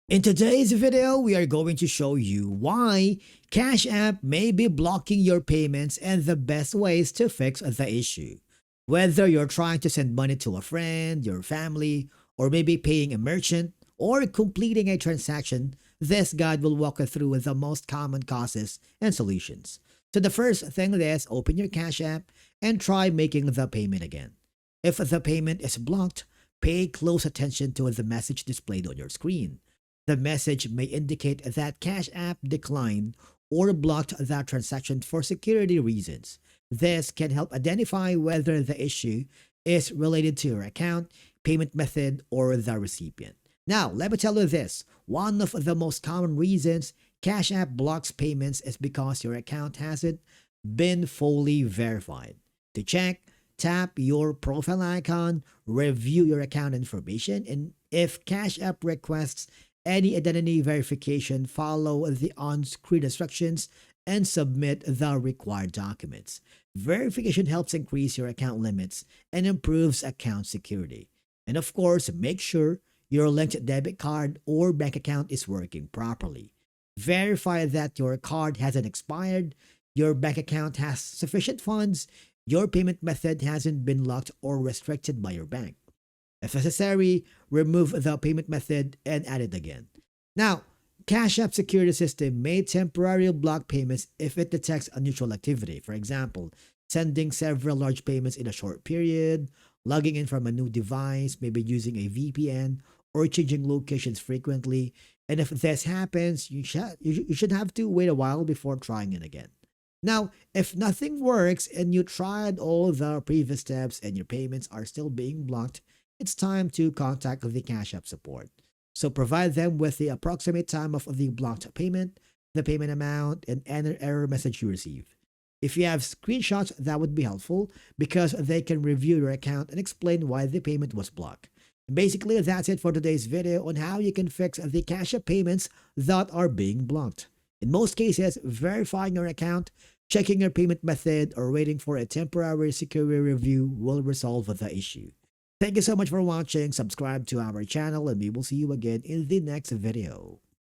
In today's video, we are going to show you why Cash App may be blocking your payments and the best ways to fix the issue. Whether you're trying to send money to a friend, your family, or maybe paying a merchant, or completing a transaction, this guide will walk you through the most common causes and solutions. So the first thing is open your Cash App and try making the payment again. If the payment is blocked, pay close attention to the message displayed on your screen. The message may indicate that Cash App declined or blocked that transaction for security reasons. This can help identify whether the issue is related to your account, payment method, or the recipient. Now, let me tell you this. One of the most common reasons Cash App blocks payments is because your account hasn't been fully verified. To check, tap your profile icon, review your account information, and if Cash App requests any identity verification, follow the on-screen instructions and submit the required documents. Verification helps increase your account limits and improves account security. And of course, make sure your linked debit card or bank account is working properly. Verify that your card hasn't expired, your bank account has sufficient funds, your payment method hasn't been locked or restricted by your bank. If necessary, remove the payment method and add it again. Now, Cash App security system may temporarily block payments if it detects unusual activity. For example, sending several large payments in a short period, logging in from a new device, maybe using a VPN, or changing locations frequently. And if this happens, you should have to wait a while before trying it again. Now, if nothing works and you tried all the previous steps and your payments are still being blocked, it's time to contact the Cash App support. So provide them with the approximate time of the blocked payment, the payment amount, and any error message you receive. If you have screenshots, that would be helpful because they can review your account and explain why the payment was blocked. Basically, that's it for today's video on how you can fix the Cash App payments that are being blocked. In most cases, verifying your account, checking your payment method, or waiting for a temporary security review will resolve the issue. Thank you so much for watching. Subscribe to our channel and we will see you again in the next video.